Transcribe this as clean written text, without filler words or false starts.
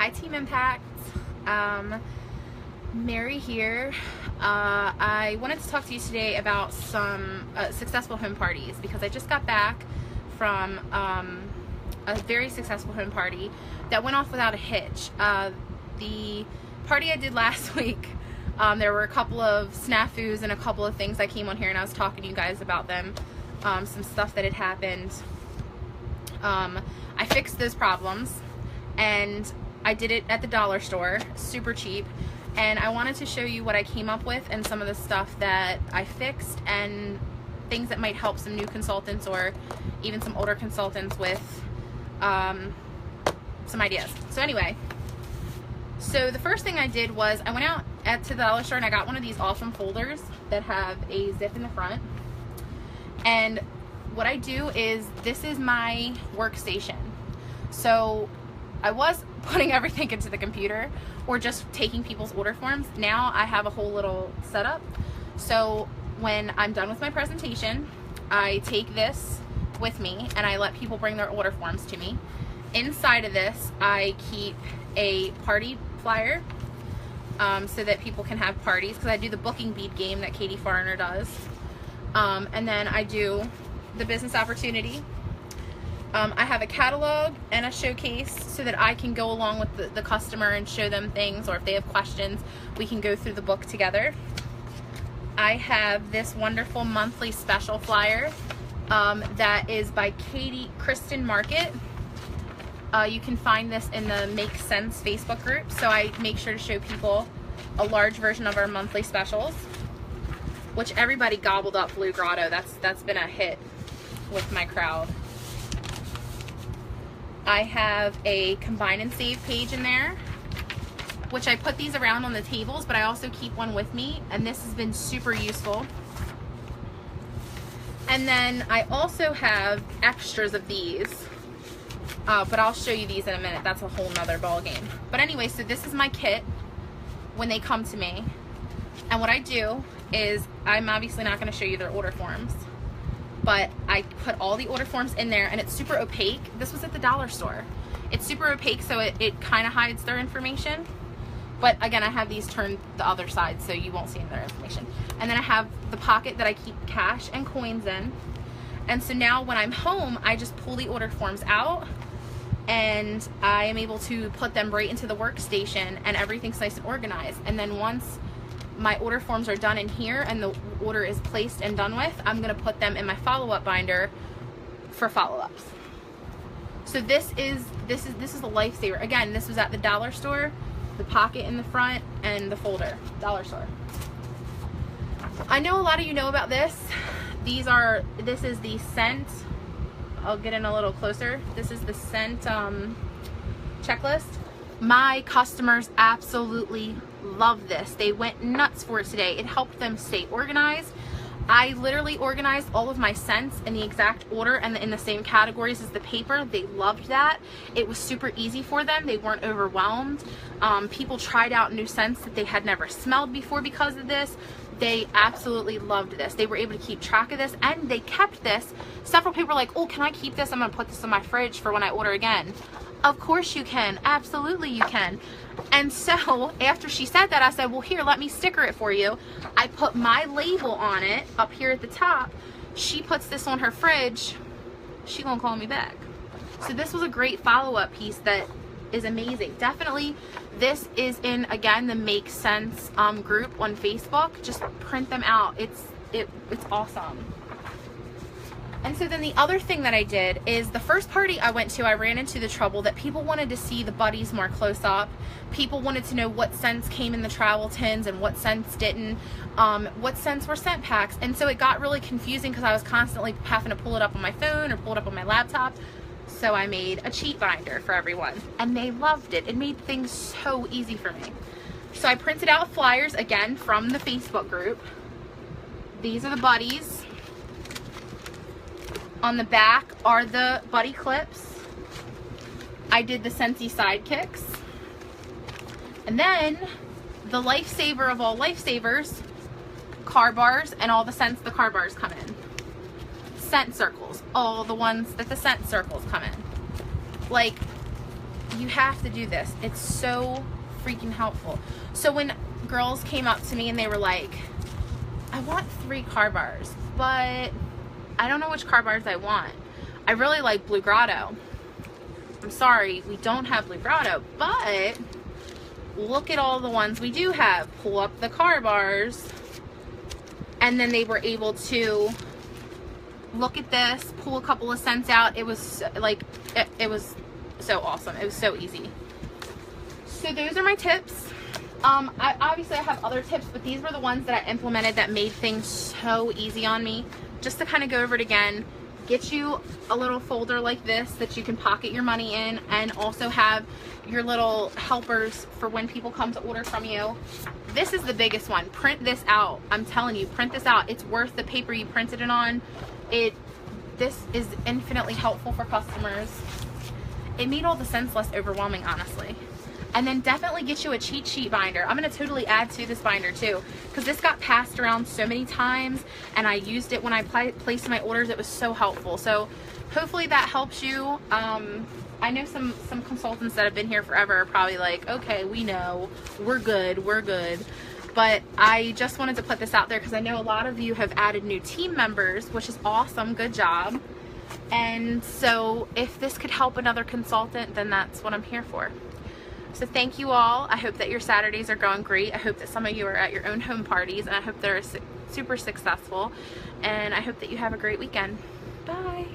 Hi Team Impact, Mary here. I wanted to talk to you today about some successful home parties because I just got back from a very successful home party that went off without a hitch. The party I did last week, there were a couple of snafus and a couple of things I came on here and I was talking to you guys about them, some stuff that had happened. I fixed those problems and I did it at the dollar store, super cheap, and I wanted to show you what I came up with and some of the stuff that I fixed and things that might help some new consultants or even some older consultants with some ideas. So anyway, so the first thing I did was I went out to the dollar store and I got one of these awesome folders that have a zip in the front. And what I do is, this is my workstation. So I was putting everything into the computer or just taking people's order forms. Now I have a whole little setup. So when I'm done with my presentation, I take this with me and I let people bring their order forms to me. Inside of this, I keep a party flyer so that people can have parties, because I do the booking bead game that Katie Foreigner does. And then I do the business opportunity. I have a catalog and a showcase so that I can go along with the customer and show them things, or if they have questions, we can go through the book together. I have this wonderful monthly special flyer that is by Kristen Market. You can find this in the Make Sense Facebook group, so I make sure to show people a large version of our monthly specials, which everybody gobbled up Blue Grotto. That's been a hit with my crowd. I have a combine and save page in there, which I put these around on the tables, but I also keep one with me, and this has been super useful. And then I also have extras of these, but I'll show you these in a minute. That's a whole nother ball game. But anyway, so this is my kit when they come to me, and what I do is, I'm obviously not going to show you their order forms, but I put all the order forms in there, and it's super opaque. This was at the dollar store. It's super opaque, so it kind of hides their information. But again, I have these turned the other side, so you won't see any of their information. And then I have the pocket that I keep cash and coins in. And so now when I'm home, I just pull the order forms out, and I am able to put them right into the workstation, and everything's nice and organized. And then once my order forms are done in here and the order is placed and done with, I'm going to put them in my follow-up binder for follow-ups. So this is a lifesaver. Again, this was at the dollar store, the pocket in the front and the folder, dollar store. I know a lot of you know about this. This is the scent. I'll get in a little closer. This is the scent checklist. My customers absolutely love this. They went nuts for it today. It helped them stay organized. I literally organized all of my scents in the exact order and in the same categories as the paper. They loved that. It was super easy for them. They weren't overwhelmed. People tried out new scents that they had never smelled before because of this. They absolutely loved this. They were able to keep track of this, and they kept this. Several people were like, oh, can I keep this? I'm gonna put this in my fridge for when I order again. Of course you can. Absolutely you can. And so after she said that, I said, well, here, let me sticker it for you. I put my label on it up here at the top. She puts this on her fridge. She gonna call me back. So this was a great follow-up piece that is amazing. Definitely, this is in, again, the Make Sense group on Facebook. Just print them out. It's awesome. And so then the other thing that I did is, the first party I went to, I ran into the trouble that people wanted to see the buddies more close up. People wanted to know what scents came in the travel tins and what scents didn't, what scents were scent packs. And so it got really confusing because I was constantly having to pull it up on my phone or pull it up on my laptop. So I made a cheat binder for everyone, and they loved it. It made things so easy for me. So I printed out flyers, again, from the Facebook group. These are the buddies. On the back are the buddy clips. I did the Scentsy sidekicks. And then the lifesaver of all lifesavers, car bars, and all the scents the car bars come in. Scent circles, all the ones that the scent circles come in. Like, you have to do this. It's so freaking helpful. So when girls came up to me and they were like, I want 3 car bars, but I don't know which car bars I want. I really like Blue Grotto. I'm sorry, we don't have Blue Grotto, but look at all the ones we do have. Pull up the car bars, and then they were able to look at this, pull a couple of cents out. It was like, it was so awesome. It was so easy. So those are my tips. Obviously I have other tips, but these were the ones that I implemented that made things so easy on me. Just to kind of go over it again, get you a little folder like this that you can pocket your money in, and also have your little helpers for when people come to order from you. This is the biggest one. Print this out. I'm telling you, print this out. It's worth the paper you printed it on. This is infinitely helpful for customers. It made all the sense less overwhelming, honestly. And then definitely get you a cheat sheet binder. I'm going to totally add to this binder too, because this got passed around so many times and I used it when I placed my orders. It was so helpful. So hopefully that helps you. I know some consultants that have been here forever are probably like, okay, we know, we're good. But I just wanted to put this out there because I know a lot of you have added new team members, which is awesome. Good job. And so if this could help another consultant, then that's what I'm here for. So thank you all. I hope that your Saturdays are going great. I hope that some of you are at your own home parties, and I hope they're super successful. And I hope that you have a great weekend. Bye.